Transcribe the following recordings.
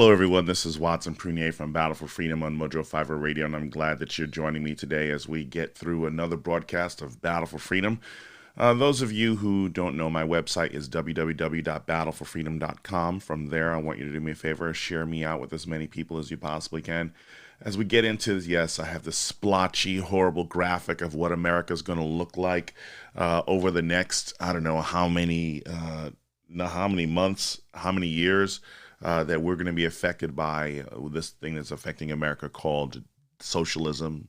Hello, everyone. This is Watson Prunier from Battle4Freedom on Mojo 50 Radio, and I'm glad that you're joining me today as we get through another broadcast of Battle4Freedom. Those of you who don't know, my website is www.battle4freedom.com. From there, I want you to do me a favor, share me out with as many people as you possibly can. As we get into this, yes, I have this splotchy, horrible graphic of what America's going to look like over the next, I don't know how many months, how many years, that we're going to be affected by this thing that's affecting America called socialism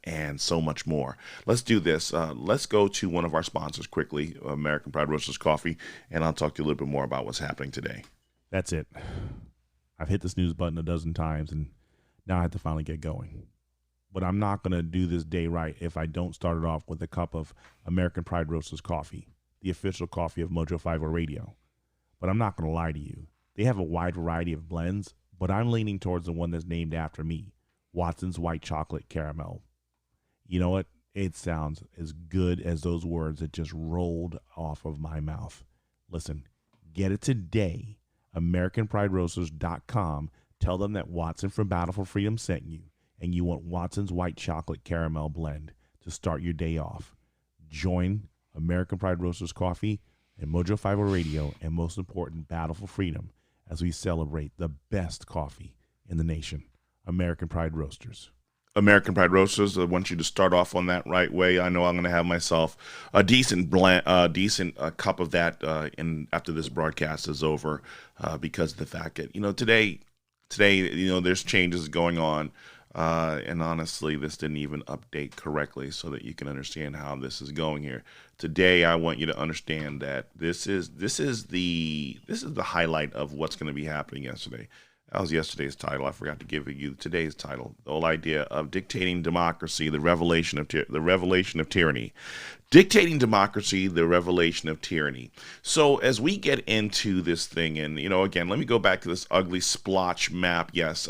and so much more. Let's do this. Let's go to one of our sponsors quickly, American Pride Roasters Coffee, and I'll talk to you a little bit more about what's happening today. That's it. I've hit the snooze button a dozen times, and now I have to finally get going. But I'm not going to do this day right if I don't start it off with a cup of American Pride Roasters Coffee, the official coffee of Mojo 50 Radio. But I'm not going to lie to you. They have a wide variety of blends, but I'm leaning towards the one that's named after me, Watson's White Chocolate Caramel. You know what? It sounds as good as those words that just rolled off of my mouth. Listen, get it today. AmericanPrideRoasters.com. Tell them that Watson from Battle4Freedom sent you, and you want Watson's White Chocolate Caramel blend to start your day off. Join American Pride Roasters Coffee and Mojo 50 Radio, and most important, Battle4Freedom, as we celebrate the best coffee in the nation. American Pride Roasters. American Pride Roasters, I want you to start off on that right way. I know I'm going to have myself a decent cup of that after this broadcast is over, because of the fact that, today, there's changes going on. And honestly, this didn't even update correctly so that you can understand how this is going here. Today, I want you to understand that this is the highlight of what's going to be happening yesterday. That was yesterday's title. I forgot to give you today's title. The whole idea of dictating democracy, the revelation of tyranny. Dictating democracy, the revelation of tyranny. So as we get into this thing, and again, let me go back to this ugly splotch map. Yes,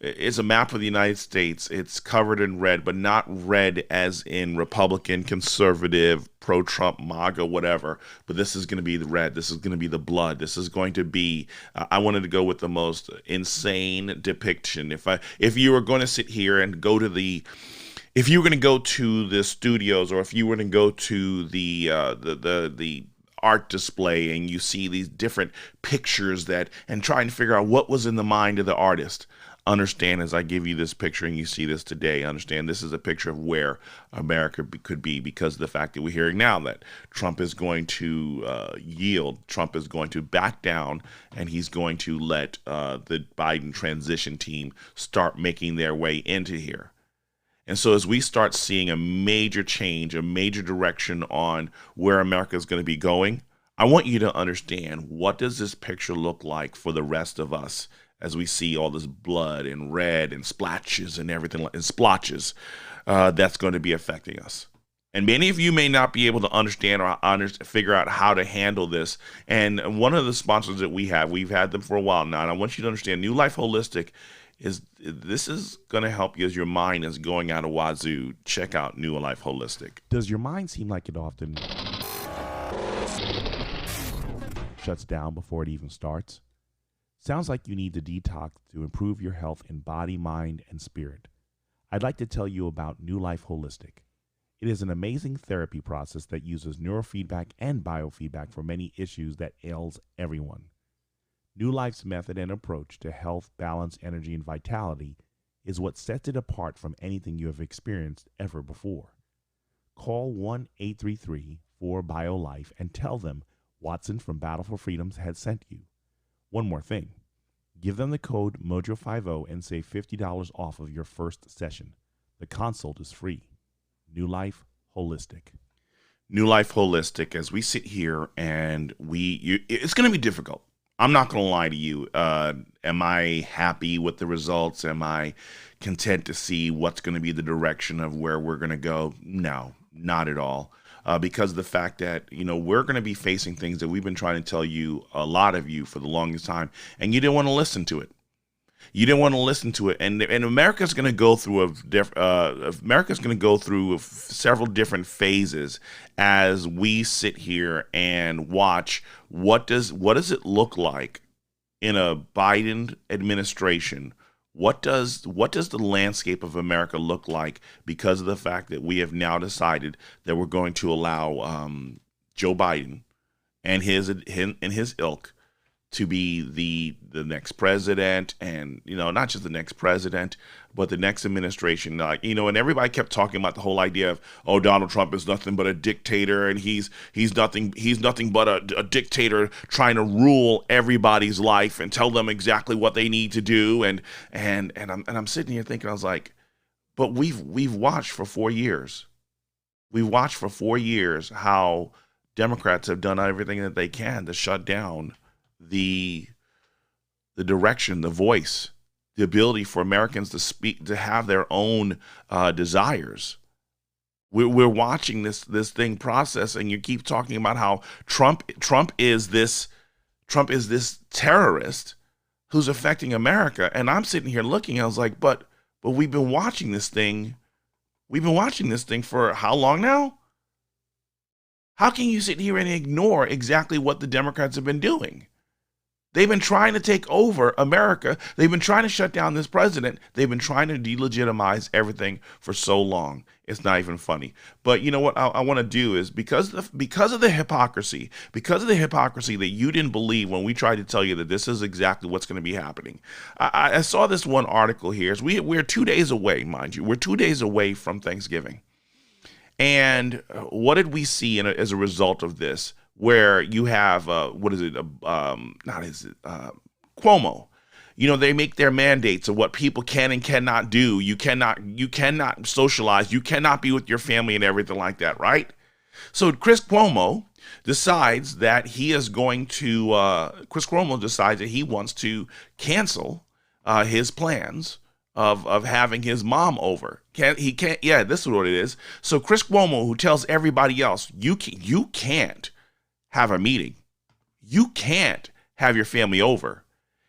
it's a map of the United States. It's covered in red, but not red as in Republican, conservative, pro-Trump, MAGA, whatever. But this is going to be the red. This is going to be the blood. This is going to be, I wanted to go with the most insane depiction. If you were going to sit here and if you were going to go to the studios, or if you were going to go to the art display and you see these different pictures and trying to figure out what was in the mind of the artist, understand as I give you this picture and you see this today, understand this is a picture of where America could be, because of the fact that we're hearing now that Trump is going to yield, Trump is going to back down, and he's going to let the Biden transition team start making their way into here. And so as we start seeing a major change, a major direction on where America is going to be going, I want you to understand, what does this picture look like for the rest of us as we see all this blood and red and splatches and everything, and splotches that's going to be affecting us. And many of you may not be able to understand or figure out how to handle this. And one of the sponsors that we've had them for a while now, and I want you to understand, New Life Holistic is going to help you as your mind is going out of wazoo. Check out New Life Holistic. Does your mind seem like it often shuts down before it even starts? Sounds like you need to detox to improve your health in body, mind, and spirit. I'd like to tell you about New Life Holistic. It is an amazing therapy process that uses neurofeedback and biofeedback for many issues that ails everyone. New Life's method and approach to health, balance, energy, and vitality is what sets it apart from anything you have experienced ever before. Call 1-833-4-BIO-LIFE and tell them Watson from Battle4Freedom has sent you. One more thing. Give them the code MOJO50 and save $50 off of your first session. The consult is free. New Life Holistic. New Life Holistic, as we sit here and it's going to be difficult. I'm not going to lie to you. Am I happy with the results? Am I content to see what's going to be the direction of where we're going to go? No, not at all. Because of the fact that, we're going to be facing things that we've been trying to tell you, a lot of you, for the longest time, and you didn't want to listen to it. You didn't want to listen to it, and America's going to go through several different phases as we sit here and watch what does it look like in a Biden administration, what does the landscape of America look like because of the fact that we have now decided that we're going to allow Joe Biden and his ilk to be the next president, and not just the next president, but the next administration. And everybody kept talking about the whole idea of, oh, Donald Trump is nothing but a dictator, and he's nothing but a dictator trying to rule everybody's life and tell them exactly what they need to do. And I'm sitting here thinking, I was like, but we've watched for 4 years. We've watched for 4 years how Democrats have done everything that they can to shut down the direction, the voice, the ability for Americans to speak, to have their own desires. We're watching this thing process, and you keep talking about how Trump is this terrorist who's affecting America, and I'm sitting here looking. I was like, but we've been watching this thing. We've been watching this thing for how long now? How can you sit here and ignore exactly what the Democrats have been doing? They've been trying to take over America. They've been trying to shut down this president. They've been trying to delegitimize everything for so long. It's not even funny. But you know what I want to do is, because of the hypocrisy that you didn't believe when we tried to tell you that this is exactly what's going to be happening. I saw this one article here. We're 2 days away, mind you. We're 2 days away from Thanksgiving. And what did we see as a result of this? Where you have Cuomo, they make their mandates of what people can and cannot do. You cannot socialize. You cannot be with your family and everything like that, right? So Chris Cuomo decides that he wants to cancel his plans of having his mom over. Yeah, this is what it is. So Chris Cuomo, who tells everybody else, you can't have a meeting. You can't have your family over.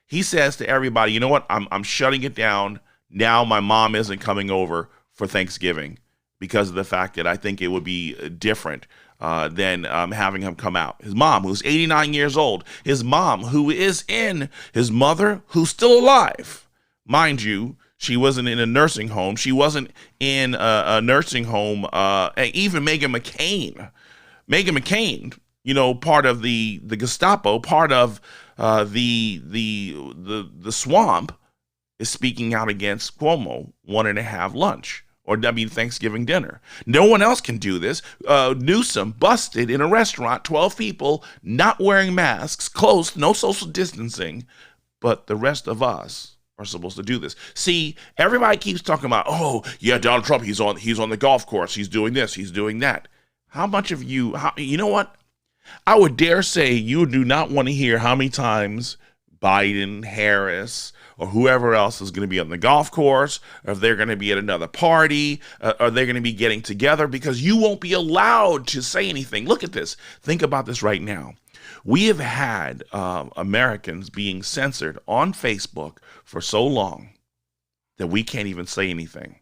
He says to everybody, you know what? I'm shutting it down. Now my mom isn't coming over for Thanksgiving because of the fact that I think it would be different than having him come out. His mom, who's 89 years old. His mom, his mother, who's still alive. Mind you, she wasn't in a nursing home. She wasn't in a nursing home. Even Meghan McCain, part of the Gestapo, part of the swamp, is speaking out against Cuomo wanting to have lunch, or Thanksgiving dinner. No one else can do this. Newsom busted in a restaurant, 12 people not wearing masks, close, no social distancing, but the rest of us are supposed to do this. See, everybody keeps talking about, oh yeah, Donald Trump, he's on the golf course, he's doing this, he's doing that. How much of you know what? I would dare say you do not want to hear how many times Biden, Harris, or whoever else is going to be on the golf course, or if they're going to be at another party, or they're going to be getting together, because you won't be allowed to say anything. Look at this. Think about this right now. We have had Americans being censored on Facebook for so long that we can't even say anything.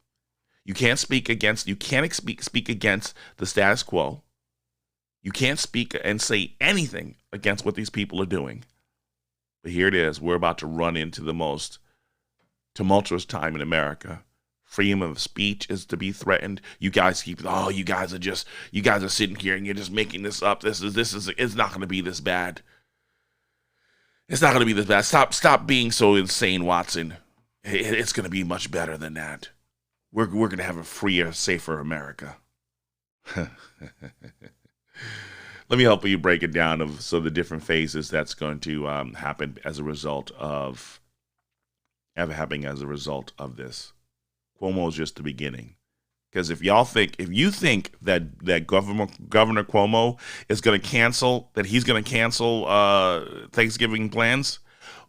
You can't speak against the status quo. You can't speak and say anything against what these people are doing. But here it is. We're about to run into the most tumultuous time in America. Freedom of speech is to be threatened. You guys you guys are sitting here and you're just making this up. It's not going to be this bad. It's not going to be this bad. Stop being so insane, Watson. It's going to be much better than that. We're going to have a freer, safer America. Let me help you break it down of the different phases that's going to happen as a result of this. Cuomo is just the beginning. Because if you think that Governor Cuomo is going to cancel Thanksgiving plans,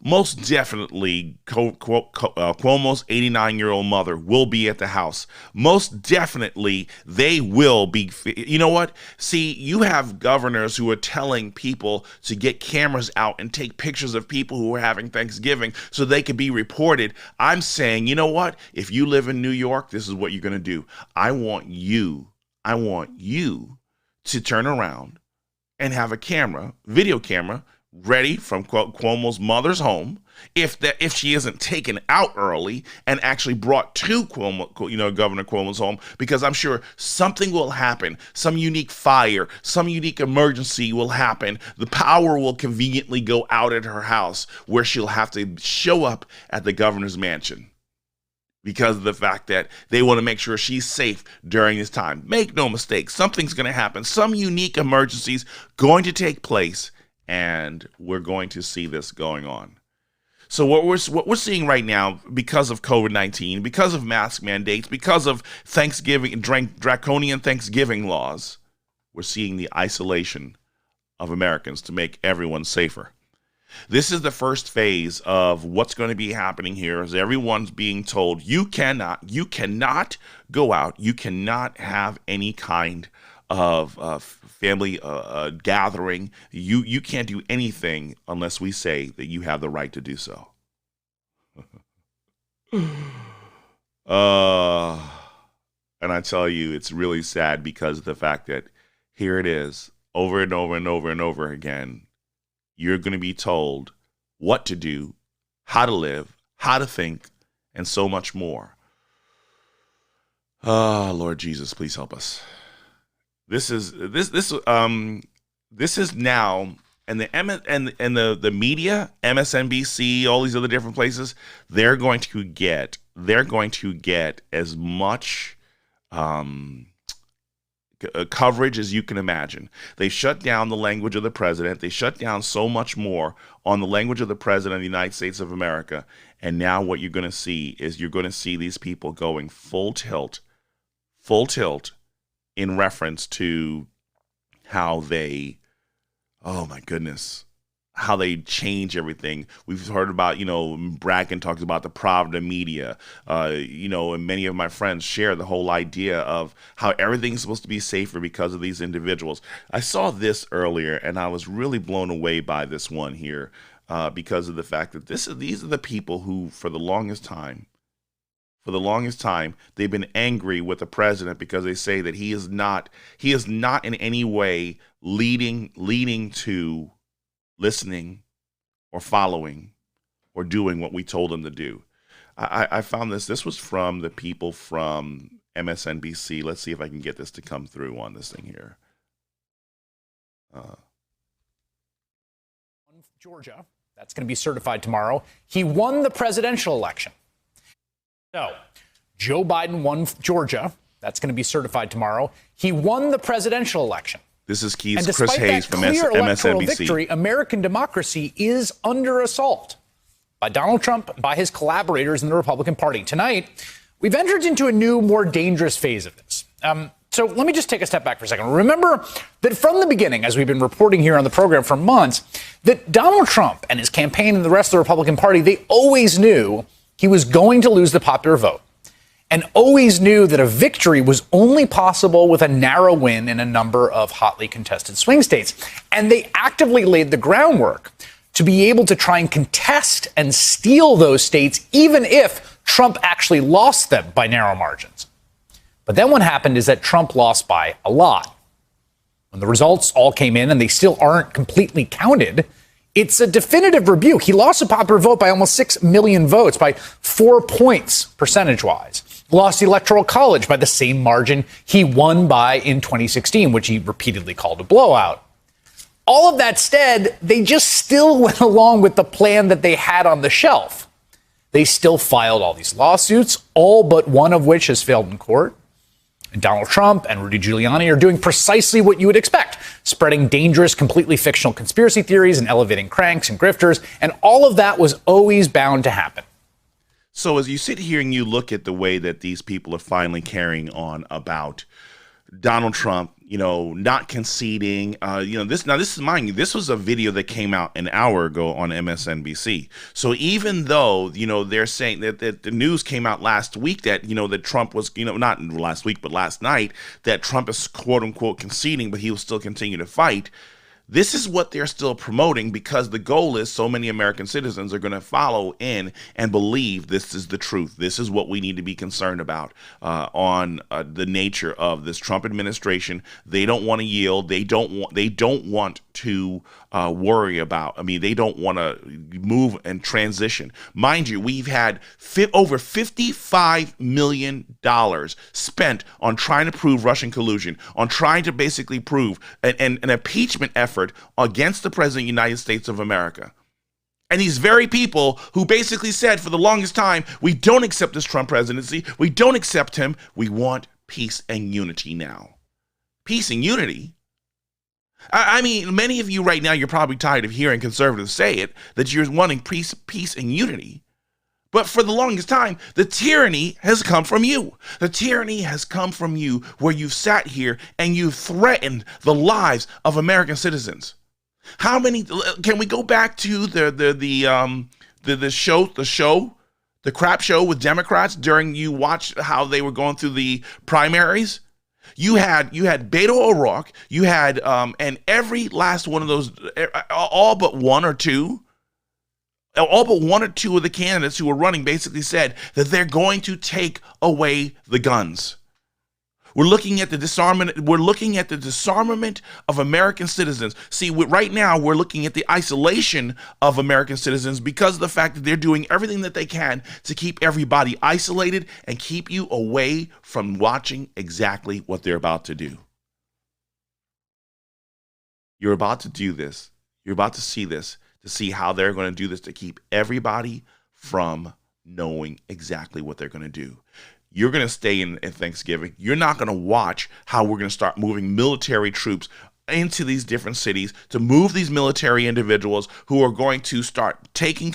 most definitely Cuomo's 89-year-old mother will be at the house. Most definitely they will be. You know what? See, you have governors who are telling people to get cameras out and take pictures of people who are having Thanksgiving so they can be reported. I'm saying, you know what? If you live in New York, this is what you're going to do. I want you to turn around and have a video camera, ready from Cuomo's mother's home, if she isn't taken out early and actually brought to Cuomo, Governor Cuomo's home, because I'm sure something will happen, some unique fire, some unique emergency will happen. The power will conveniently go out at her house, where she'll have to show up at the governor's mansion, because of the fact that they want to make sure she's safe during this time. Make no mistake, something's going to happen. Some unique emergency's going to take place, and we're going to see this going on. So what we're seeing right now, because of COVID-19, because of mask mandates, because of Thanksgiving, draconian Thanksgiving laws, we're seeing the isolation of Americans to make everyone safer. This is the first phase of what's going to be happening here, as everyone's being told, you cannot go out, you cannot have any kind of family gathering. You can't do anything unless we say that you have the right to do so. And I tell you, it's really sad, because of the fact that here it is, over and over and over and over again. You're going to be told what to do, how to live, how to think, and so much more. Lord Jesus, please help us. This is now, and the media, MSNBC, all these other different places, they're going to get as much coverage as you can imagine. They shut down the language of the president. They shut down so much more on the language of the president of the United States of America. And now what you're going to see is these people going full tilt in reference to how they, oh my goodness, how they change everything. We've heard about, Bracken talks about the Pravda media, and many of my friends share the whole idea of how everything's supposed to be safer because of these individuals. I saw this earlier, and I was really blown away by this one here, because of the fact that these are the people who, for the longest time, they've been angry with the president because they say that he is not in any way leading to listening or following or doing what we told him to do. I found this was from the people from MSNBC. Let's see if I can get this to come through on this thing here. Georgia, that's going to be certified tomorrow. He won the presidential election. So, Joe Biden won Georgia. That's going to be certified tomorrow. He won the presidential election. This is Chris Hayes from MSNBC. Victory, American democracy is under assault by Donald Trump, by his collaborators in the Republican Party. Tonight, we've entered into a new, more dangerous phase of this. So let me just take a step back for a second. Remember that from the beginning, as we've been reporting here on the program for months, that Donald Trump and his campaign and the rest of the Republican Party, they always knew he was going to lose the popular vote, and always knew that a victory was only possible with a narrow win in a number of hotly contested swing states. And they actively laid the groundwork to be able to try and contest and steal those states, even if Trump actually lost them by narrow margins. But then what happened is that Trump lost by a lot. When the results all came in and they still aren't completely counted, it's a definitive rebuke. He lost the popular vote by almost 6 million votes, by 4 points percentage-wise. Lost the Electoral College by the same margin he won by in 2016, which he repeatedly called a blowout. All of that said, they just still went along with the plan that they had on the shelf. They still filed all these lawsuits, all but one of which has failed in court. And Donald Trump and Rudy Giuliani are doing precisely what you would expect, spreading dangerous, completely fictional conspiracy theories and elevating cranks and grifters. And all of that was always bound to happen. So as you sit here and you look at the way that these people are finally carrying on about Donald Trump, not conceding, this is, mind you, this was a video that came out an hour ago on MSNBC. So even though, they're saying that the news came out last week that, that Trump was, not last week, but last night, that Trump is quote unquote conceding, but he will still continue to fight. This is what they're still promoting, because the goal is so many American citizens are going to follow in and believe this is the truth. This is what we need to be concerned about on the nature of this Trump administration. They don't want to yield. They don't want to worry about. I mean, they don't want to move and transition. Mind you, we've had over $55 million spent on trying to prove Russian collusion, on trying to basically prove an impeachment effort against the President of the United States of America. And these very people who basically said for the longest time, we don't accept this Trump presidency, we don't accept him, we want peace and unity now. Peace and unity? I mean, many of you right now, you're probably tired of hearing conservatives say it, that you're wanting peace and unity. But for the longest time, the tyranny has come from you. The tyranny has come from you, where you've sat here and you've threatened the lives of American citizens. How many? Can we go back to the crap show with Democrats during you watched how they were going through the primaries? You had Beto O'Rourke, you had and every last one of those, all but one or two of the candidates who were running basically said that they're going to take away the guns. We're looking at the disarmament. We're looking at the disarmament of American citizens. See, right now we're looking at the isolation of American citizens because of the fact that they're doing everything that they can to keep everybody isolated and keep you away from watching exactly what they're about to do. You're about to do this. You're about to see this, to see how they're going to do this to keep everybody from knowing exactly what they're going to do. You're going to stay in Thanksgiving. You're not going to watch how we're going to start moving military troops into these different cities to move these military individuals who are going to start taking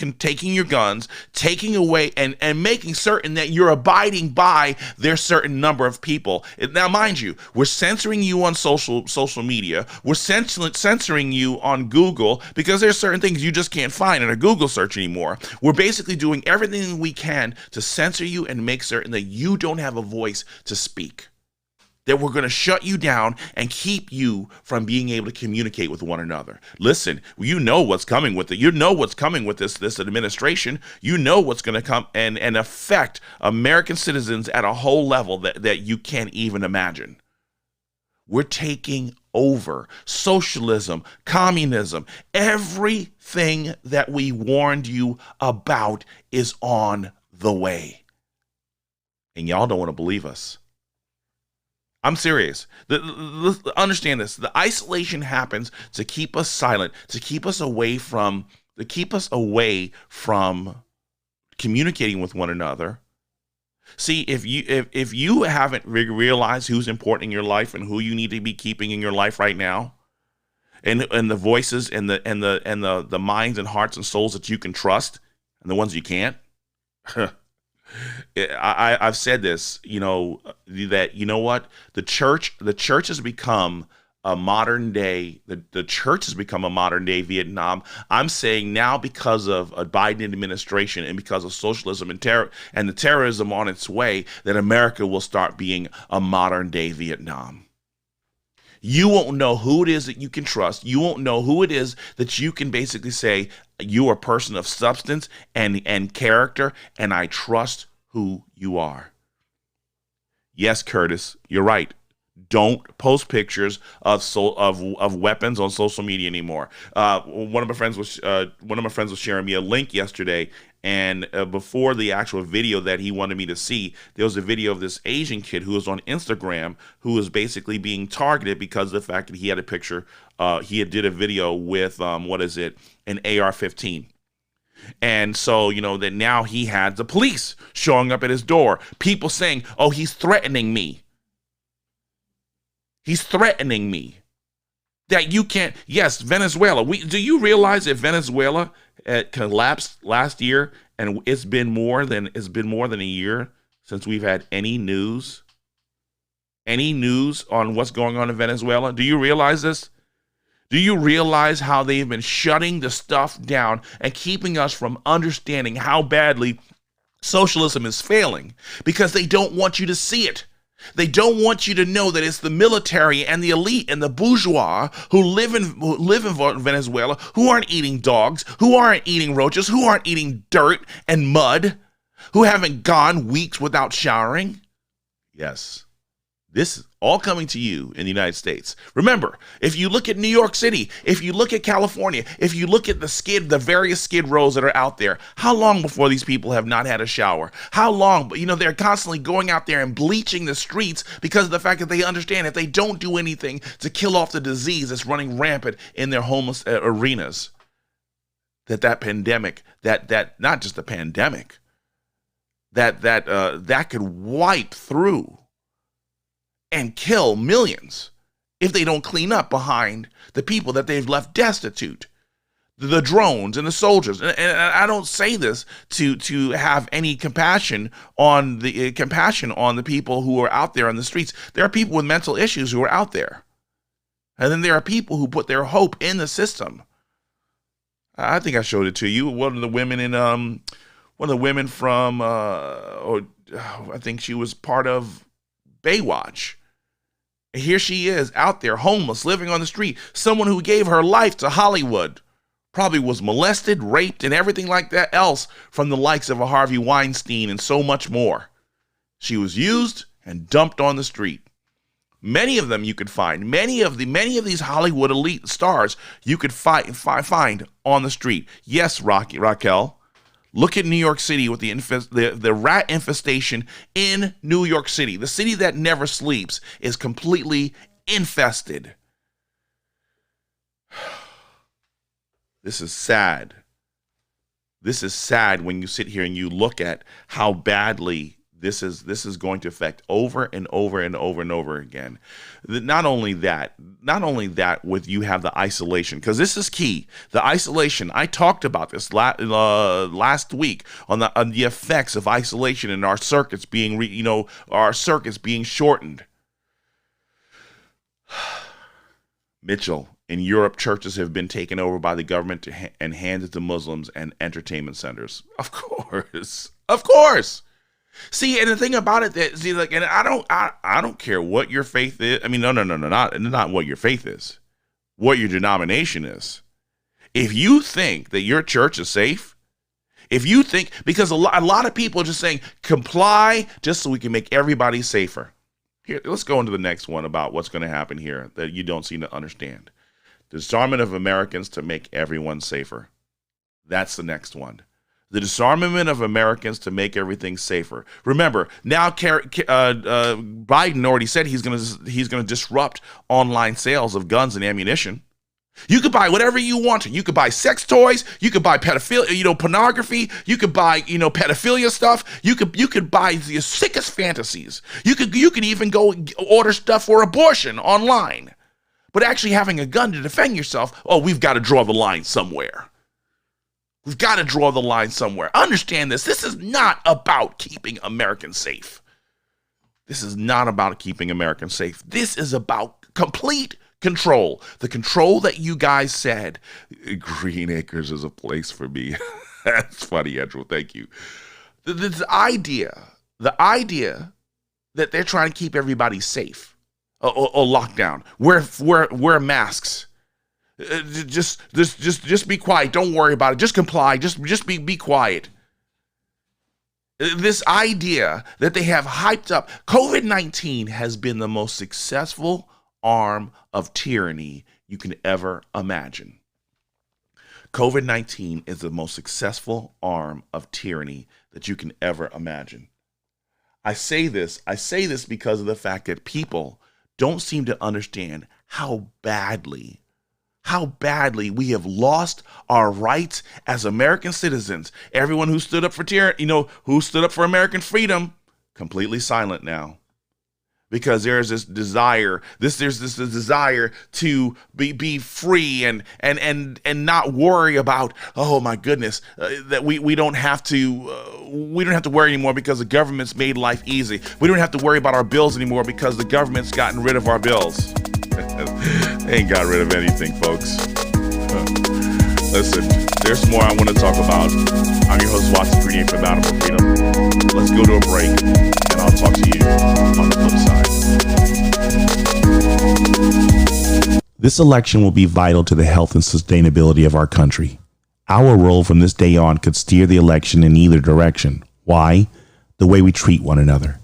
your guns, taking away and making certain that you're abiding by their certain number of people. Now, mind you, we're censoring you on social media. We're censoring you on Google because there's certain things you just can't find in a Google search anymore. We're basically doing everything we can to censor you and make certain that you don't have a voice to speak. That we're going to shut you down and keep you from being able to communicate with one another. Listen, you know what's coming with it. You know what's coming with this administration. You know what's going to come and affect American citizens at a whole level that you can't even imagine. We're taking over socialism, communism. Everything that we warned you about is on the way. And y'all don't want to believe us. I'm serious. Understand this. The isolation happens to keep us silent, to keep us away from communicating with one another. See, if you haven't realized who's important in your life and who you need to be keeping in your life right now, and the voices and the minds and hearts and souls that you can trust, and the ones you can't. I've said this, that you know what, the church has become a modern day. The church has become a modern day Vietnam. I'm saying now because of a Biden administration and because of socialism and terror and the terrorism on its way, that America will start being a modern day Vietnam. You won't know who it is that you can trust. You won't know who it is that you can basically say, you are a person of substance and character, and I trust who you are. Yes, Curtis, you're right. Don't post pictures of weapons on social media anymore. One of my friends was sharing me a link yesterday, and before the actual video that he wanted me to see, there was a video of this Asian kid who was on Instagram who was basically being targeted because of the fact that he had a picture. He did a video with an AR-15. And so, that now he had the police showing up at his door. People saying, oh, he's threatening me. He's threatening me. That you can't. Yes, Venezuela. Do you realize that Venezuela collapsed last year, and it's been more than a year since we've had any news on what's going on in Venezuela? Do you realize this? Do you realize how they've been shutting the stuff down and keeping us from understanding how badly socialism is failing? Because they don't want you to see it. They don't want you to know that it's the military and the elite and the bourgeois who live in Venezuela, who aren't eating dogs, who aren't eating roaches, who aren't eating dirt and mud, who haven't gone weeks without showering. Yes, this all coming to you in the United States. Remember, if you look at New York City, if you look at California, if you look at the various skid rows that are out there, how long before these people have not had a shower? How long? But they're constantly going out there and bleaching the streets because of the fact that they understand if they don't do anything to kill off the disease that's running rampant in their homeless arenas, that pandemic, that not just the pandemic, that could wipe through and kill millions if they don't clean up behind the people that they've left destitute, the drones and the soldiers. And I don't say this to have any compassion on the people who are out there on the streets. There are people with mental issues who are out there, and then there are people who put their hope in the system. I think I showed it to you. One of the women from, I think she was part of Baywatch. Here she is out there, homeless, living on the street. Someone who gave her life to Hollywood, probably was molested, raped, and everything like that else from the likes of a Harvey Weinstein and so much more. She was used and dumped on the street. Many of them you could find. Many of these Hollywood elite stars you could find on the street. Yes, Raquel. Look at New York City with the rat infestation in New York City. The city that never sleeps is completely infested. This is sad. This is sad when you sit here and you look at how badly this is going to affect over and over and over and over again. Not only that, with you have the isolation, because this is key. The isolation. I talked about this last week on the effects of isolation and our circuits being shortened. Mitchell, in Europe, churches have been taken over by the government and handed to Muslims and entertainment centers. Of course. See, and the thing about it and I don't care what your faith is. I mean, no, not what your faith is, what your denomination is. If you think that your church is safe, because a lot of people are just saying comply just so we can make everybody safer. Here, let's go into the next one about what's going to happen here that you don't seem to understand. Disarmament of Americans to make everyone safer. That's the next one. The disarmament of Americans to make everything safer. Remember, now Biden already said he's going to disrupt online sales of guns and ammunition. You could buy whatever you want to. You could buy sex toys. You could buy pedophilia, pornography. You could buy, pedophilia stuff. You could buy the sickest fantasies. You could even go order stuff for abortion online. But actually having a gun to defend yourself, we've got to draw the line somewhere. We've got to draw the line somewhere. Understand this. This is not about keeping Americans safe. This is not about keeping Americans safe. This is about complete control. The control that you guys said, Green Acres is a place for me. That's funny, Andrew. Thank you. The idea that they're trying to keep everybody safe or locked down, wear masks. Just be quiet. Don't worry about it. Just comply. Just be quiet. This idea that they have hyped up. COVID-19 has been the most successful arm of tyranny you can ever imagine. COVID-19 is the most successful arm of tyranny that you can ever imagine. I say this because of the fact that people don't seem to understand how badly we have lost our rights as American citizens. Everyone who stood up for who stood up for American freedom, completely silent now. Because there's this desire, to be free and not worry about, oh my goodness, that we don't have to worry anymore because the government's made life easy. We don't have to worry about our bills anymore because the government's gotten rid of our bills. They ain't got rid of anything, folks. Listen, there's more I want to talk about. I'm your host, Watson Freedom for Battle4Freedom. Let's go to a break, and I'll talk to you on the flip side. This election will be vital to the health and sustainability of our country. Our role from this day on could steer the election in either direction. Why? The way we treat one another.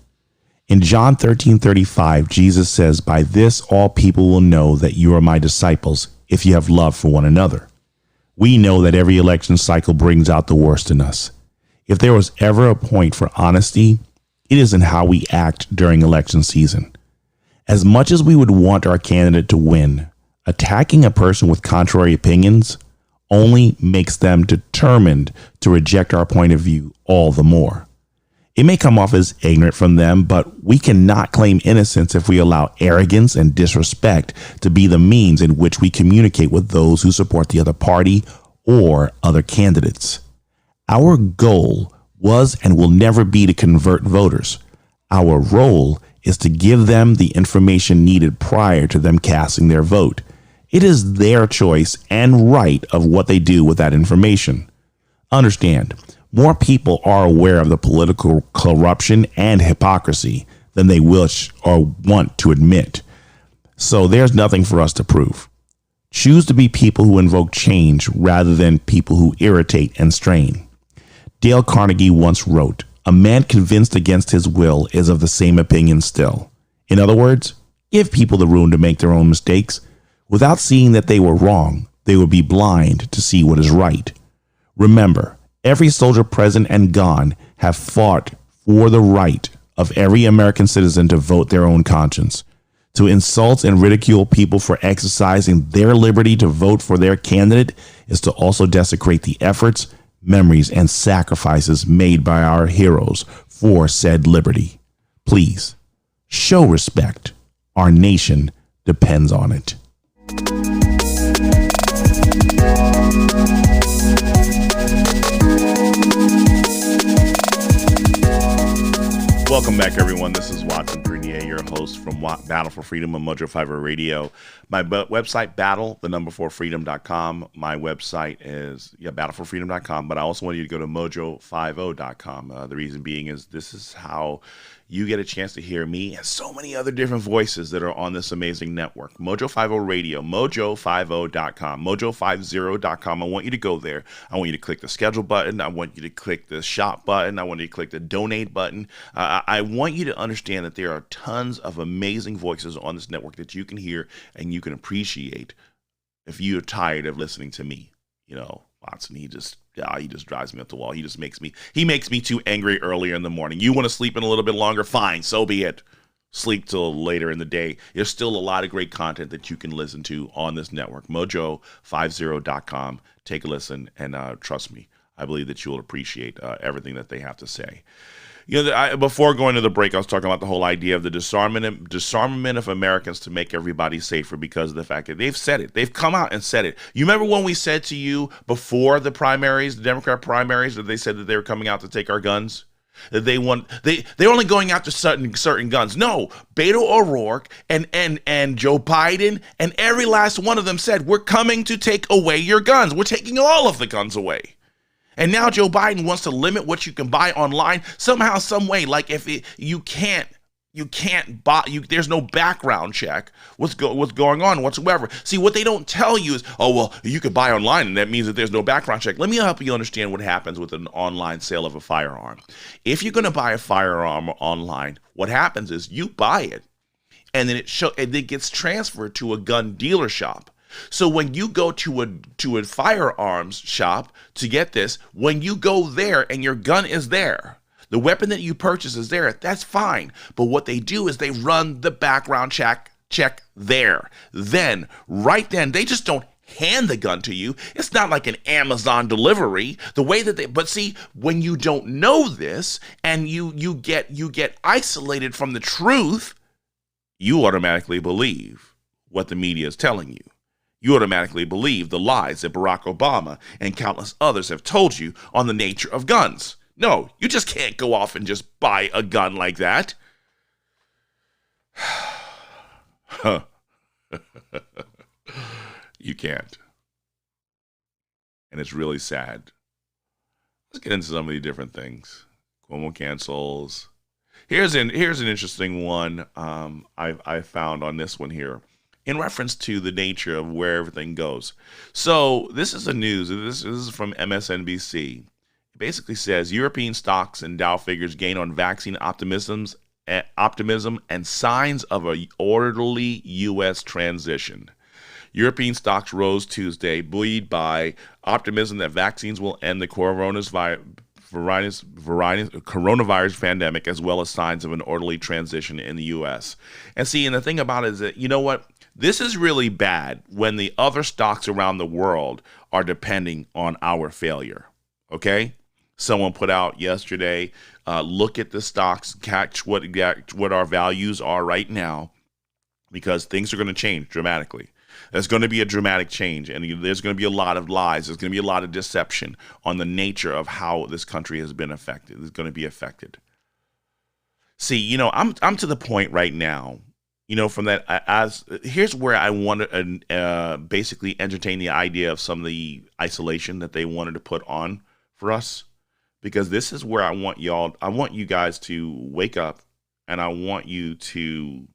In John 13:35, Jesus says, "By this all people will know that you are my disciples, if you have love for one another." We know that every election cycle brings out the worst in us. If there was ever a point for honesty, it is in how we act during election season. As much as we would want our candidate to win, attacking a person with contrary opinions only makes them determined to reject our point of view all the more. It may come off as ignorant from them, but we cannot claim innocence if we allow arrogance and disrespect to be the means in which we communicate with those who support the other party or other candidates. Our goal was and will never be to convert voters. Our role is to give them the information needed prior to them casting their vote. It is their choice and right of what they do with that information. Understand, more people are aware of the political corruption and hypocrisy than they wish or want to admit. So there's nothing for us to prove. Choose to be people who invoke change rather than people who irritate and strain. Dale Carnegie once wrote, "A man convinced against his will is of the same opinion still." In other words, give people the room to make their own mistakes. Without seeing that they were wrong, they would be blind to see what is right. Remember, every soldier present and gone have fought for the right of every American citizen to vote their own conscience. To insult and ridicule people for exercising their liberty to vote for their candidate is to also desecrate the efforts, memories, and sacrifices made by our heroes for said liberty. Please, show respect. Our nation depends on it. Welcome back, everyone. This is Watson Grenier, your host from Battle for Freedom on Mojo50 Radio. My website, battle4freedom.com. My website is battle4freedom.com, but I also want you to go to mojo50.com. The reason being is this is how you get a chance to hear me and so many other different voices that are on this amazing network. Mojo50 Radio, mojo50.com, mojo50.com. I want you to go there. I want you to click the schedule button. I want you to click the shop button. I want you to click the donate button. I want you to understand that there are tons of amazing voices on this network that you can hear and you can appreciate if you're tired of listening to me. You know, Watson, he just drives me up the wall. He makes me too angry earlier in the morning. You want to sleep in a little bit longer? Fine, so be it. Sleep till later in the day. There's still a lot of great content that you can listen to on this network. Mojo50.com. Take a listen and trust me, I believe that you'll appreciate everything that they have to say. You know, before going to the break, I was talking about the whole idea of the disarmament of Americans to make everybody safer because of the fact that they've said it. They've come out and said it. You remember when we said to you before the primaries, the Democrat primaries, that they said that they were coming out to take our guns? That they're only going after certain guns. No, Beto O'Rourke and Joe Biden and every last one of them said, we're coming to take away your guns. We're taking all of the guns away. And now Joe Biden wants to limit what you can buy online somehow, some way. Like if you can't buy, there's no background check. What's going on whatsoever. See, what they don't tell you is, oh, well, you could buy online and that means that there's no background check. Let me help you understand what happens with an online sale of a firearm. If you're going to buy a firearm online, what happens is you buy it and then it gets transferred to a gun dealer shop. So when you go to a firearms shop to get this, when you go there and your gun is there, the weapon that you purchase is there, that's fine. But what they do is they run the background check there. Then, right then, they just don't hand the gun to you. It's not like an Amazon delivery. The way that but see, when you don't know this and you get isolated from the truth, you automatically believe what the media is telling you. You automatically believe the lies that Barack Obama and countless others have told you on the nature of guns. No, you just can't go off and just buy a gun like that. You can't. And it's really sad. Let's get into some of the different things. Cuomo cancels. Here's an interesting one I found on this one here, in reference to the nature of where everything goes. So this is the news. This is from MSNBC. It basically says European stocks and Dow figures gain on vaccine optimisms optimism and signs of an orderly U.S. transition. European stocks rose Tuesday, buoyed by optimism that vaccines will end the coronavirus pandemic, as well as signs of an orderly transition in the U.S. And the thing about it is that, you know what? This is really bad when the other stocks around the world are depending on our failure. Okay? Someone put out yesterday, look at the stocks, catch what our values are right now, because things are going to change dramatically. There's going to be a dramatic change, and there's going to be a lot of lies. There's going to be a lot of deception on the nature of how this country has been affected. It's going to be affected. See, I'm to the point right now, from that, here's where I want to basically entertain the idea of some of the isolation that they wanted to put on for us, because this is where I want you guys to wake up, and I want you to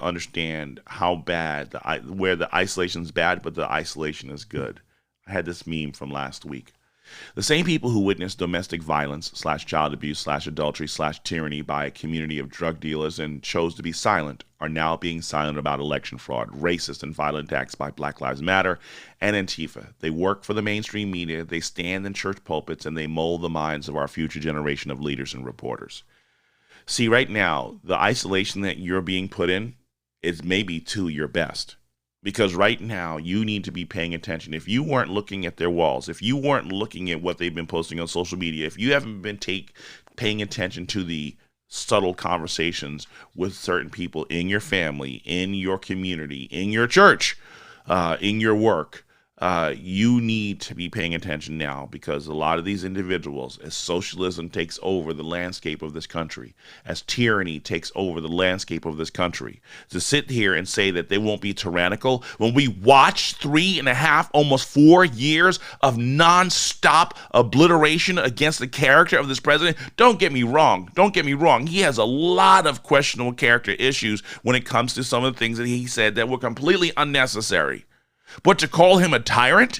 understand how bad, where the isolation is bad, but the isolation is good. I had this meme from last week. The same people who witnessed domestic violence / child abuse / adultery / tyranny by a community of drug dealers and chose to be silent are now being silent about election fraud, racist and violent attacks by Black Lives Matter and Antifa. They work for the mainstream media, they stand in church pulpits, and they mold the minds of our future generation of leaders and reporters. See, right now, the isolation that you're being put in is maybe to your best. Because right now, you need to be paying attention. If you weren't looking at their walls, if you weren't looking at what they've been posting on social media, if you haven't been paying attention to the subtle conversations with certain people in your family, in your community, in your church, in your work, you need to be paying attention now, because a lot of these individuals, as socialism takes over the landscape of this country, as tyranny takes over the landscape of this country, to sit here and say that they won't be tyrannical when we watch 3.5, almost 4 years of nonstop obliteration against the character of this president. Don't get me wrong. He has a lot of questionable character issues when it comes to some of the things that he said that were completely unnecessary. But to call him a tyrant?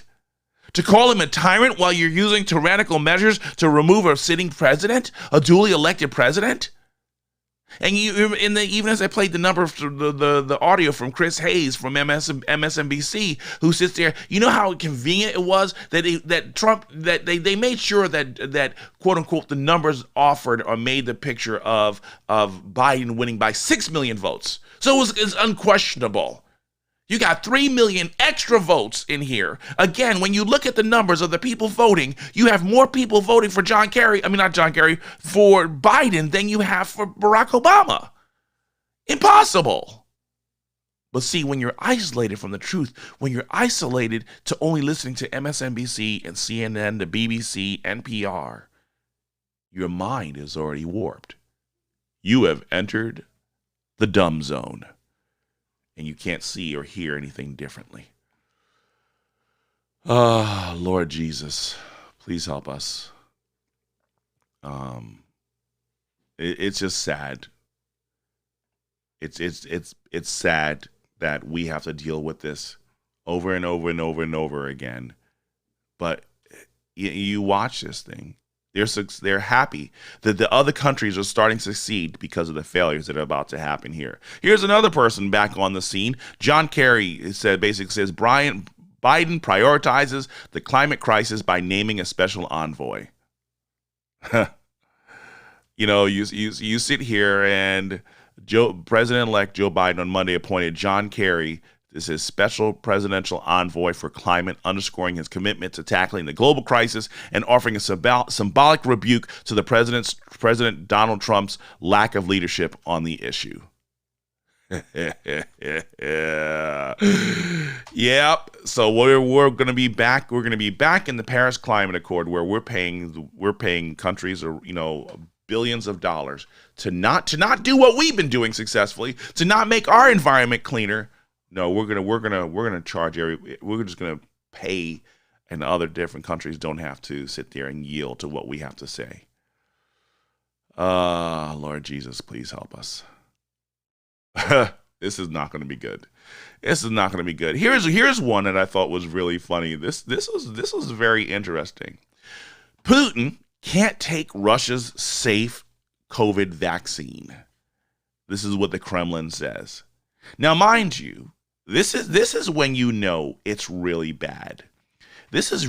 To call him a tyrant while you're using tyrannical measures to remove a sitting president, a duly elected president? And even as I played the number of the audio from Chris Hayes from MSNBC, who sits there, you know how convenient it was that Trump they made sure that quote unquote the numbers offered or made the picture of Biden winning by 6 million votes. So it's unquestionable. You got 3 million extra votes in here. Again, when you look at the numbers of the people voting, you have more people voting for for Biden than you have for Barack Obama. Impossible. But see, when you're isolated from the truth, when you're isolated to only listening to MSNBC and CNN, the BBC, NPR, your mind is already warped. You have entered the dumb zone. And you can't see or hear anything differently. Lord Jesus, please help us. It's just sad. It's sad that we have to deal with this over and over and over and over again. But you watch this thing. They're happy that the other countries are starting to succeed because of the failures that are about to happen here. Here's another person back on the scene. John Kerry basically says Biden prioritizes the climate crisis by naming a special envoy. You sit here and President-elect Joe Biden on Monday appointed John Kerry as his special presidential envoy for climate, underscoring his commitment to tackling the global crisis and offering a symbolic rebuke to the President Donald Trump's lack of leadership on the issue. Yep. So we're going to be back. We're going to be back in the Paris Climate Accord, where we're paying countries, billions of dollars to not do what we've been doing successfully, to not make our environment cleaner. No, we're gonna charge we're just gonna pay, and other different countries don't have to sit there and yield to what we have to say. Lord Jesus, please help us. This is not going to be good. This is not going to be good. Here's one that I thought was really funny. This was very interesting. Putin can't take Russia's safe COVID vaccine. This is what the Kremlin says. Now, mind you, this is when you know it's really bad. This is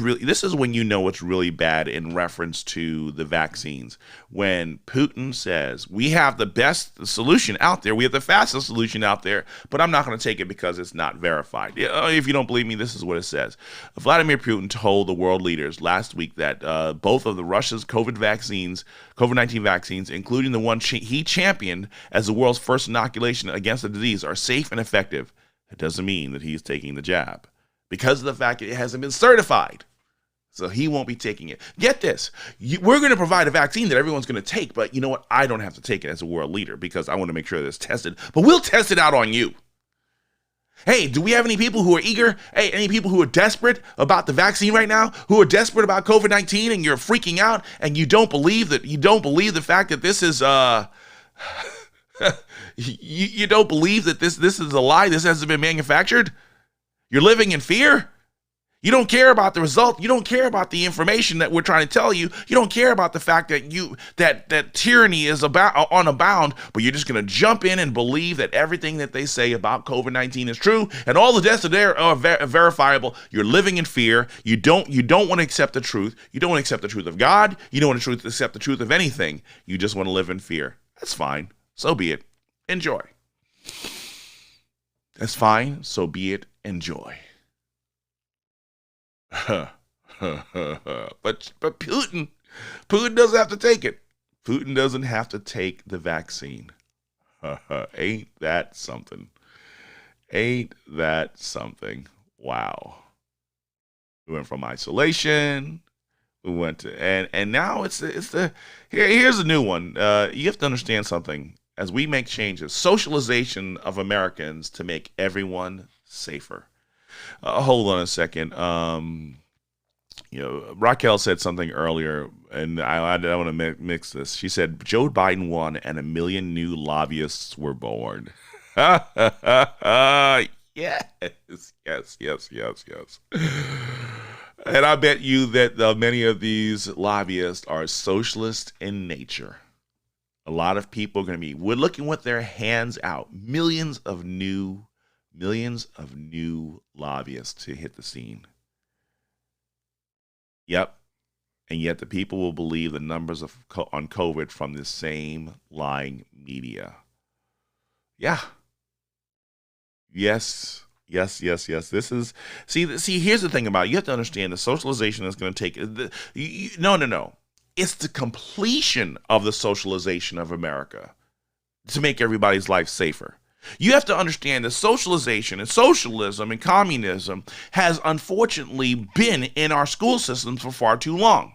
when you know it's really bad in reference to the vaccines. When Putin says, we have the best solution out there, we have the fastest solution out there, but I'm not going to take it because it's not verified. If you don't believe me, this is what it says. Vladimir Putin told the world leaders last week that both of the Russia's COVID-19 vaccines, including the one he championed as the world's first inoculation against the disease, are safe and effective. It doesn't mean that he's taking the jab, because of the fact that it hasn't been certified. So he won't be taking it. Get this. We're going to provide a vaccine that everyone's going to take, but you know what? I don't have to take it as a world leader because I want to make sure that it's tested. But we'll test it out on you. Hey, do we have any people who are eager? Hey, any people who are desperate about the vaccine right now? Who are desperate about COVID-19 and you're freaking out and you don't believe the fact that this is you don't believe that this is a lie, this hasn't been manufactured? You're living in fear? You don't care about the result. You don't care about the information that we're trying to tell you. You don't care about the fact that that tyranny is on a bound, but you're just going to jump in and believe that everything that they say about COVID-19 is true and all the deaths are verifiable. You're living in fear. You don't want to accept the truth. You don't want to accept the truth of God. You don't want to accept the truth of anything. You just want to live in fear. That's fine. So be it. Enjoy. That's fine. So be it. Enjoy. But Putin doesn't have to take it. Putin doesn't have to take the vaccine. Ain't that something? Ain't that something? Wow. We went from isolation. We went to and now it's the here's a new one. You have to understand something. As we make changes, socialization of Americans to make everyone safer. Hold on a second. Raquel said something earlier, and I don't want to mix this. She said Joe Biden won, and 1 million new lobbyists were born. Yes. And I bet you that many of these lobbyists are socialist in nature. A lot of people are going to we're looking with their hands out. Millions of new lobbyists to hit the scene. Yep. And yet the people will believe the numbers on COVID from the same lying media. Yeah. Yes. This is, see, here's the thing about it. You have to understand the socialization is going to take, no. It's the completion of the socialization of America to make everybody's life safer. You have to understand that socialization and socialism and communism has unfortunately been in our school systems for far too long.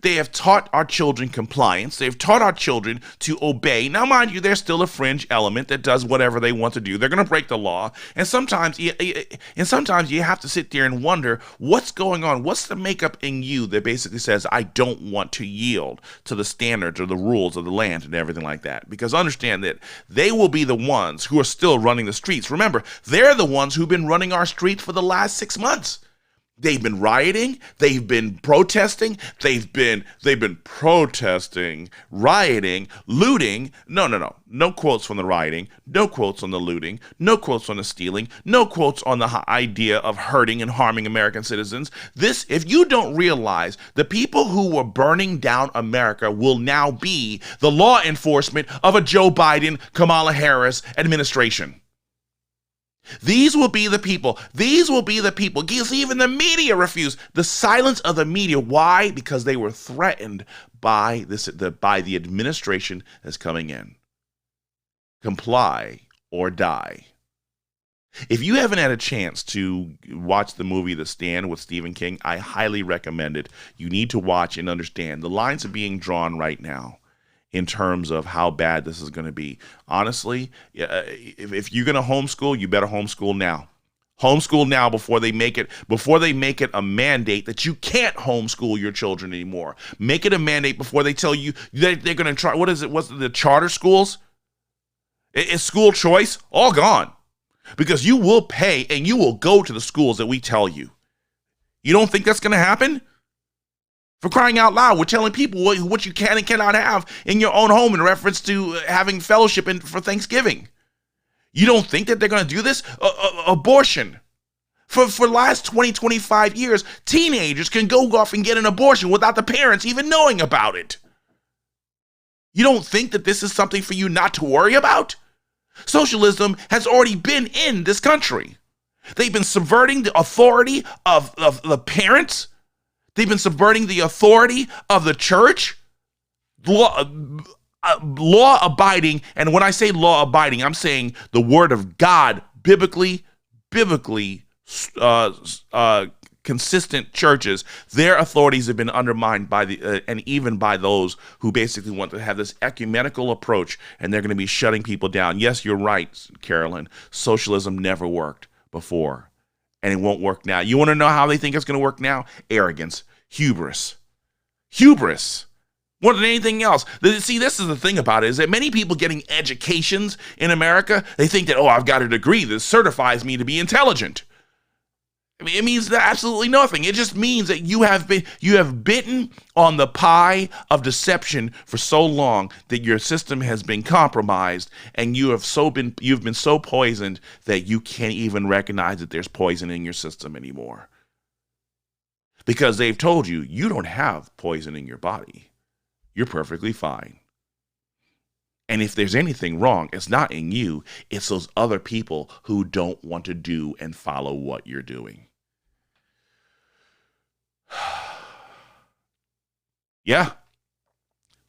They have taught our children compliance. They've taught our children to obey. Now, mind you, there's still a fringe element that does whatever they want to do. They're going to break the law. And sometimes you have to sit there and wonder what's going on. What's the makeup in you that basically says, I don't want to yield to the standards or the rules of the land and everything like that? Because understand that they will be the ones who are still running the streets. Remember, they're the ones who've been running our streets for the last 6 months. They've been rioting, they've been protesting, they've been protesting, rioting, looting. No quotes from the rioting, no quotes on the looting, no quotes on the stealing, no quotes on the idea of hurting and harming American citizens. This, if you don't realize, the people who were burning down America will now be the law enforcement of a Joe Biden, Kamala Harris administration. These will be the people. Because even the media refused. The silence of the media. Why? Because they were threatened by the administration that's coming in. Comply or die. If you haven't had a chance to watch the movie The Stand with Stephen King, I highly recommend it. You need to watch and understand. The lines are being drawn right now in terms of how bad this is going to be. Honestly, if you're going to homeschool, you better homeschool now. Homeschool now before they make it a mandate that you can't homeschool your children anymore. Make it a mandate before they tell you they're going to try. What's the charter schools? It's school choice, all gone. Because you will pay and you will go to the schools that we tell you. You don't think that's going to happen? For crying out loud, we're telling people what you can and cannot have in your own home in reference to having fellowship for Thanksgiving. You don't think that they're going to do this? Abortion. For the last 20, 25 years, teenagers can go off and get an abortion without the parents even knowing about it. You don't think that this is something for you not to worry about? Socialism has already been in this country. They've been subverting the authority of the parents. They've been subverting the authority of the church. Law-abiding, and when I say law-abiding, I'm saying the word of God, biblically consistent churches. Their authorities have been undermined by and even by those who basically want to have this ecumenical approach, and they're going to be shutting people down. Yes, you're right, Carolyn. Socialism never worked before, and it won't work now. You want to know how they think it's going to work now? Arrogance, hubris. More than anything else. See, this is the thing about it, is that many people getting educations in America, they think that, I've got a degree that certifies me to be intelligent. I mean, it means absolutely nothing. It just means that you have bitten on the pie of deception for so long that your system has been compromised, and you've been so poisoned that you can't even recognize that there's poison in your system anymore. Because they've told you, you don't have poison in your body. You're perfectly fine. And if there's anything wrong, it's not in you. It's those other people who don't want to do and follow what you're doing. Yeah.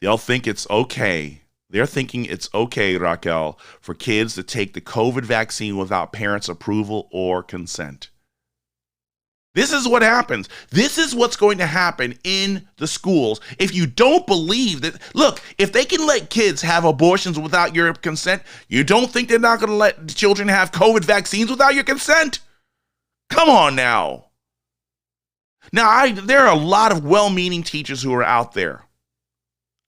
They'll think it's okay. They're thinking it's okay, Raquel, for kids to take the COVID vaccine without parents' approval or consent. This is what happens. This is what's going to happen in the schools. If you don't believe that, look, if they can let kids have abortions without your consent, you don't think they're not going to let children have COVID vaccines without your consent? Come on now. Now, there are a lot of well-meaning teachers who are out there.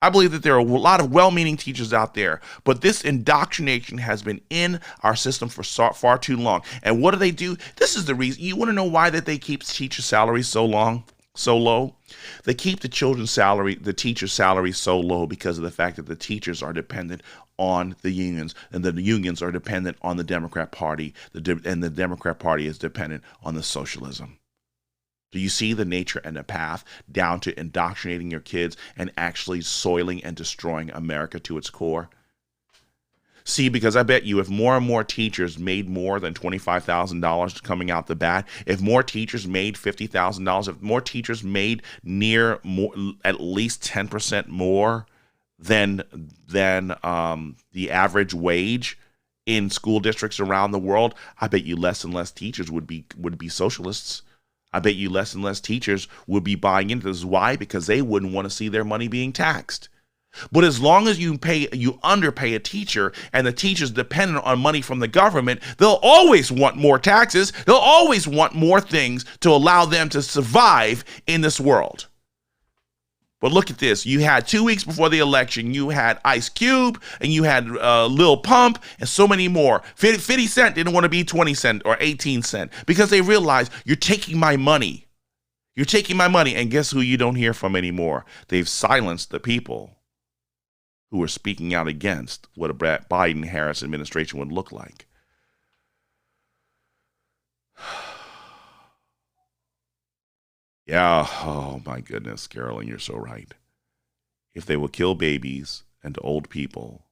I believe that there are a lot of well-meaning teachers out there, but this indoctrination has been in our system for far too long. And what do? This is the reason. You want to know why that they keep teacher salaries so low? They keep the teacher's salary so low because of the fact that the teachers are dependent on the unions, and the unions are dependent on the Democrat Party, and the Democrat Party is dependent on the socialism. Do you see the nature and the path down to indoctrinating your kids and actually soiling and destroying America to its core? See, because I bet you if more and more teachers made more than $25,000 coming out the bat, if more teachers made $50,000, if more teachers made at least 10% more than the average wage in school districts around the world, I bet you less and less teachers would be should I bet you less and less teachers would be buying into this. Why? Because they wouldn't want to see their money being taxed. But as long as you underpay a teacher and the teacher's dependent on money from the government, they'll always want more taxes. They'll always want more things to allow them to survive in this world. But look at this. You had 2 weeks before the election, you had Ice Cube and you had Lil Pump and so many more. 50 Cent didn't want to be 20 cent or 18 cent because they realized you're taking my money. You're taking my money. And guess who you don't hear from anymore? They've silenced the people who are speaking out against what a Biden-Harris administration would look like. Yeah, oh my goodness, Carolyn, you're so right. If they will kill babies and old people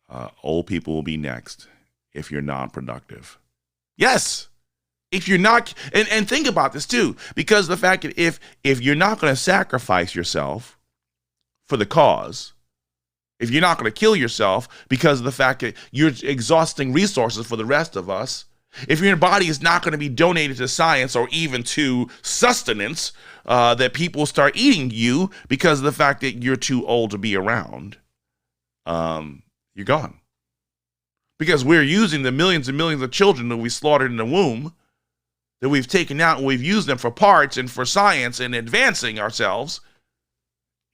will be next if you're non-productive. Yes, if you're not, and think about this too, because the fact that if you're not going to sacrifice yourself for the cause, if you're not going to kill yourself because of the fact that you're exhausting resources for the rest of us, if your body is not going to be donated to science or even to sustenance, that people start eating you because of the fact that you're too old to be around, you're gone. Because we're using the millions and millions of children that we slaughtered in the womb, that we've taken out and we've used them for parts and for science and advancing ourselves.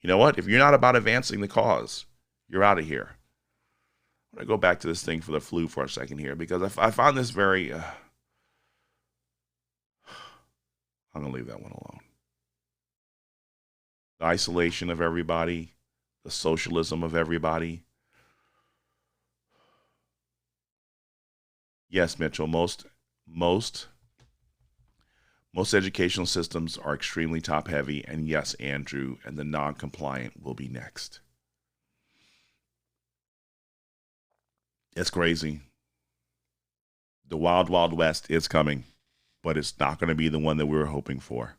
You know what? If you're not about advancing the cause, you're out of here. I'm going to go back to this thing for the flu for a second here because I found this very, I'm going to leave that one alone. the isolation of everybody, the socialism of everybody. Yes, Mitchell, most educational systems are extremely top heavy, and yes, Andrew, and the non-compliant will be next. It's crazy. The wild, wild west is coming, but it's not going to be the one that we were hoping for.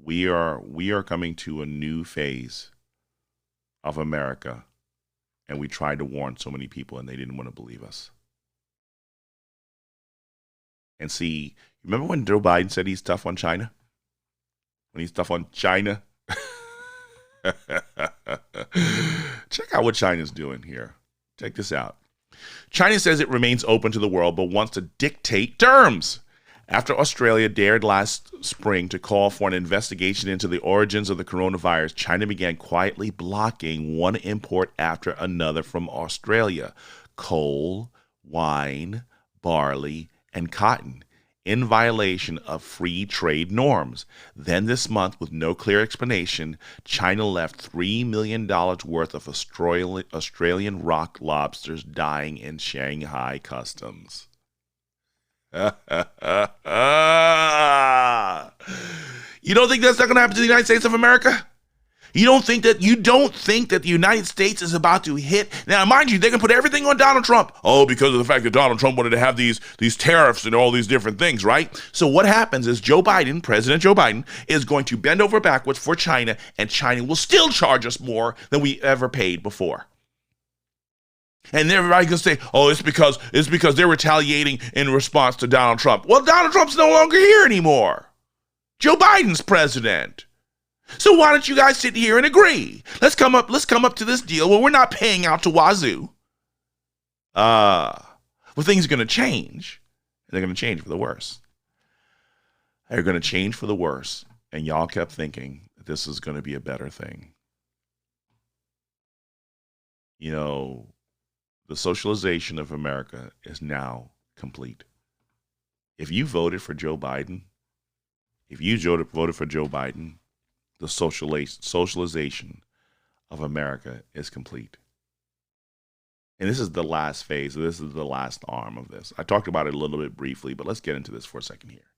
We are coming to a new phase of America, and we tried to warn so many people, and they didn't want to believe us. And see, remember when Joe Biden said he's tough on China? When he's tough on China? Check out what China's doing here. Check this out. China says it remains open to the world, but wants to dictate terms. After Australia dared last spring to call for an investigation into the origins of the coronavirus, China began quietly blocking one import after another from Australia: coal, wine, barley, and cotton, in violation of free trade norms. Then this month, with no clear explanation, China left $3 million worth of Australian rock lobsters dying in Shanghai customs. You don't think that's not going to happen to the United States of America? You don't think that the United States is about to hit? Now, mind you, they can put everything on Donald Trump. Oh, because of the fact that Donald Trump wanted to have these tariffs and all these different things, right? So what happens is President Joe Biden, is going to bend over backwards for China, and China will still charge us more than we ever paid before. And everybody's going to say, oh, it's because they're retaliating in response to Donald Trump. Well, Donald Trump's no longer here anymore. Joe Biden's president. So why don't you guys sit here and agree? Let's come up to this deal where we're not paying out to wazoo. Well, things are going to change. They're going to change for the worse. They're going to change for the worse. And y'all kept thinking that this is going to be a better thing. You know, the socialization of America is now complete. If you voted for Joe Biden, the socialization of America is complete. And this is the last phase. This is the last arm of this. I talked about it a little bit briefly, but let's get into this for a second here.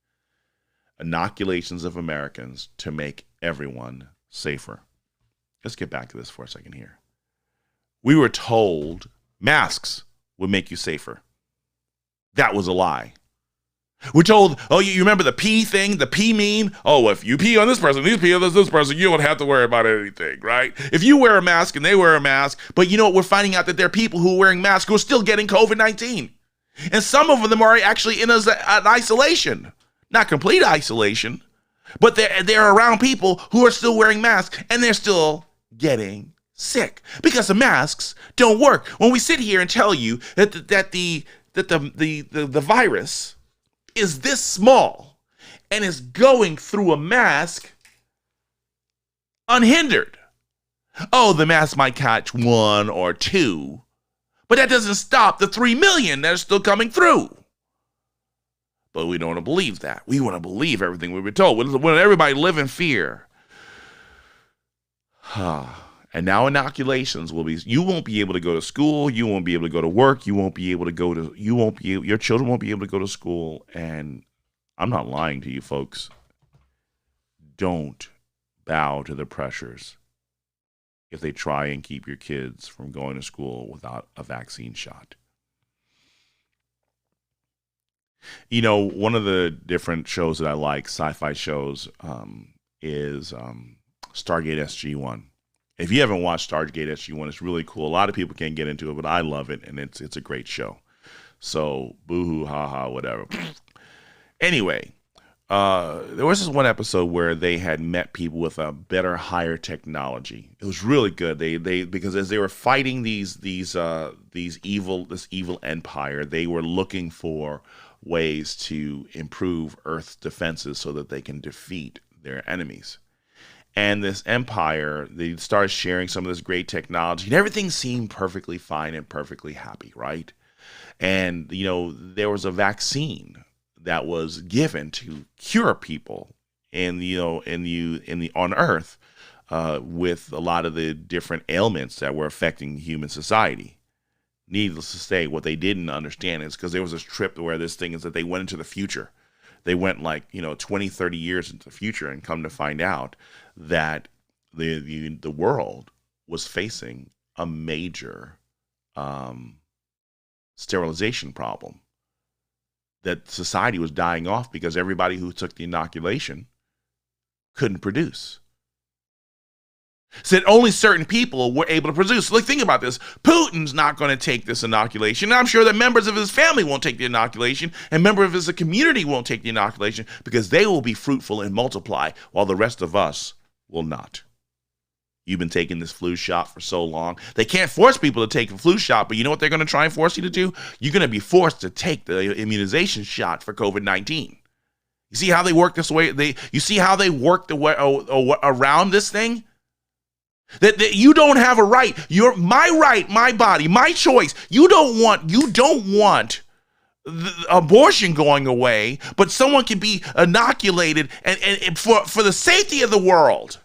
Inoculations of Americans to make everyone safer. Let's get back to this for a second here. We were told masks would make you safer. That was a lie. We're told, oh, you remember the pee thing, the pee meme? Oh, if you pee on this person, you pee on this person, you don't have to worry about anything, right? If you wear a mask and they wear a mask, but you know what? We're finding out that there are people who are wearing masks who are still getting COVID-19. And some of them are actually in an isolation. Not complete isolation, but they're around people who are still wearing masks and they're still getting sick because the masks don't work. When we sit here and tell you that the virus is this small and is going through a mask unhindered. Oh, the mask might catch 1 or 2, but that doesn't stop the 3 million that are still coming through. But we don't want to believe that. We want to believe everything we've been told. We want everybody to live in fear. And now inoculations will be, you won't be able to go to school, you won't be able to go to work, your children won't be able to go to school. And I'm not lying to you folks. Don't bow to the pressures if they try and keep your kids from going to school without a vaccine shot. You know, one of the different shows that I like, sci-fi shows, is Stargate SG-1. If you haven't watched Stargate SG-1, it's really cool. A lot of people can't get into it, but I love it, and it's a great show. So, boo-hoo, ha-ha, whatever. Anyway, there was this one episode where they had met people with a better, higher technology. It was really good. They because as they were fighting this evil empire, they were looking for ways to improve Earth's defenses so that they can defeat their enemies. And this empire, they started sharing some of this great technology, and everything seemed perfectly fine and perfectly happy, right? And, you know, there was a vaccine that was given to cure people on Earth with a lot of the different ailments that were affecting human society. Needless to say, what they didn't understand is because there was this trip where this thing is that they went into the future. They went 20, 30 years into the future and come to find out that the world was facing a major sterilization problem. That society was dying off because everybody who took the inoculation couldn't produce. So that only certain people were able to produce. Like, think about this. Putin's not going to take this inoculation. And I'm sure that members of his family won't take the inoculation, and members of his community won't take the inoculation because they will be fruitful and multiply while the rest of us will not. You've been taking this flu shot for so long. They can't force people to take a flu shot, but you know what they're going to try and force you to do? You're going to be forced to take the immunization shot for COVID-19. You see how they work this way? You see how they work the way around this thing? That you don't have a right. You're my right, my body, my choice. You don't want the abortion going away, but someone can be inoculated and for the safety of the world.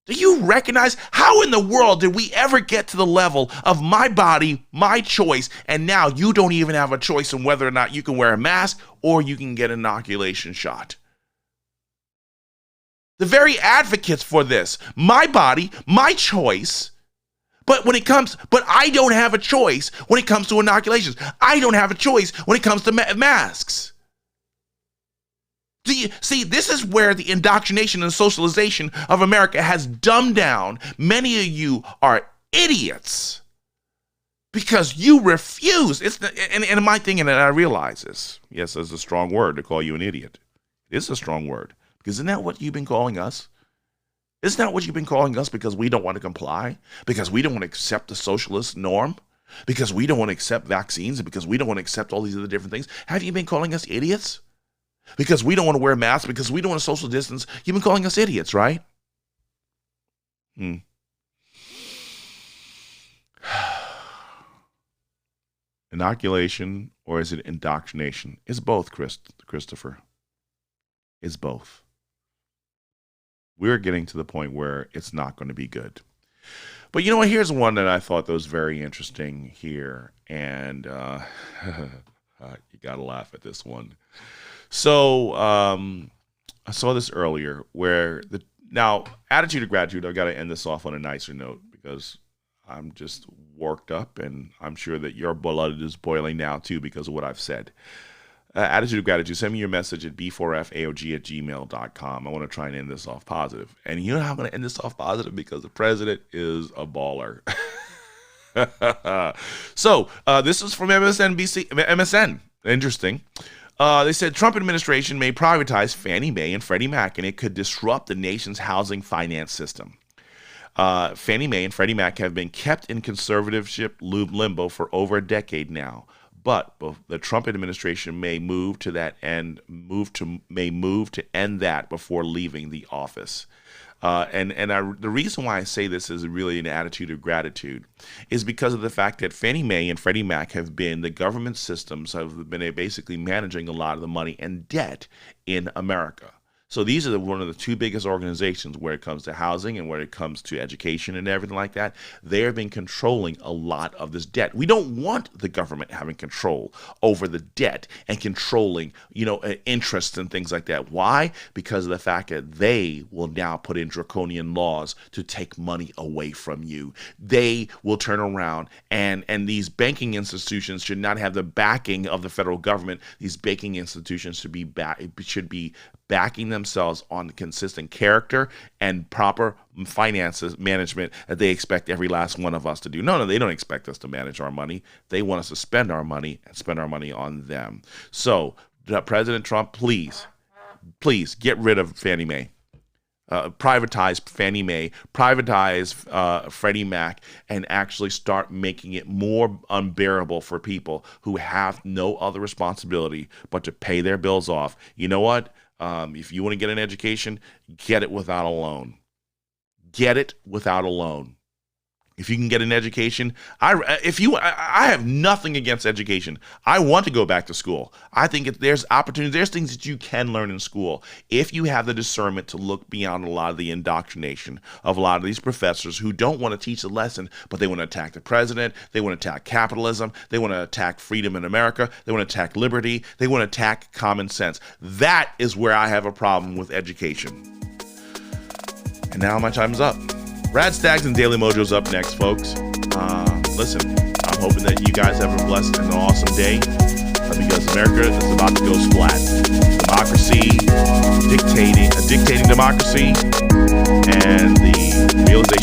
Do you recognize how in the world did we ever get to the level of my body, my choice, and now you don't even have a choice on whether or not you can wear a mask or you can get an inoculation shot? The very advocates for this, my body, my choice, but I don't have a choice when it comes to inoculations. I don't have a choice when it comes to masks. See, this is where the indoctrination and socialization of America has dumbed down. Many of you are idiots because you refuse. And my thing, and I realize this, yes, it's a strong word to call you an idiot. It is a strong word. Because isn't that what you've been calling us? Isn't that what you've been calling us because we don't want to comply? Because we don't want to accept the socialist norm? Because we don't want to accept vaccines? And because we don't want to accept all these other different things? Have you been calling us idiots? Because we don't want to wear masks? Because we don't want to social distance? You've been calling us idiots, right? Inoculation, or is it indoctrination? It's both, Christopher. It's both. We're getting to the point where it's not going to be good. But you know what? Here's one that I thought that was very interesting here. And you got to laugh at this one. So I saw this earlier where now, attitude of gratitude, I've got to end this off on a nicer note because I'm just worked up and I'm sure that your blood is boiling now too because of what I've said. Attitude of gratitude, send me your message at b4faog@gmail.com. I want to try and end this off positive. And you know how I'm going to end this off positive? Because the president is a baller. So this is from MSN. Interesting. They said Trump administration may privatize Fannie Mae and Freddie Mac, and it could disrupt the nation's housing finance system. Fannie Mae and Freddie Mac have been kept in conservatorship limbo for over a decade now. But the Trump administration may move to end that before leaving the office. The reason why I say this is really an attitude of gratitude is because of the fact that Fannie Mae and Freddie Mac have been, the government systems have been basically managing a lot of the money and debt in America. So these are one of the two biggest organizations where it comes to housing and where it comes to education and everything like that. They have been controlling a lot of this debt. We don't want the government having control over the debt and controlling, interest and things like that. Why? Because of the fact that they will now put in draconian laws to take money away from you. They will turn around and these banking institutions should not have the backing of the federal government. These banking institutions should be backing themselves on consistent character and proper finances management that they expect every last one of us to do. No, they don't expect us to manage our money. They want us to spend our money and spend our money on them. So, President Trump, please get rid of Fannie Mae. Privatize Fannie Mae, privatize Freddie Mac, and actually start making it more unbearable for people who have no other responsibility but to pay their bills off. You know what? If you want to get an education, get it without a loan. Get it without a loan. If you can get an education, I have nothing against education. I want to go back to school. I think there's opportunities, there's things that you can learn in school if you have the discernment to look beyond a lot of the indoctrination of a lot of these professors who don't want to teach the lesson, but they want to attack the president, they want to attack capitalism, they want to attack freedom in America, they want to attack liberty, they want to attack common sense. That is where I have a problem with education. And now my time is up. Rad Stags and Daily Mojo's up next, folks. Listen, I'm hoping that you guys have a blessed and an awesome day because America is about to go splat. Democracy, a dictating democracy, and the realization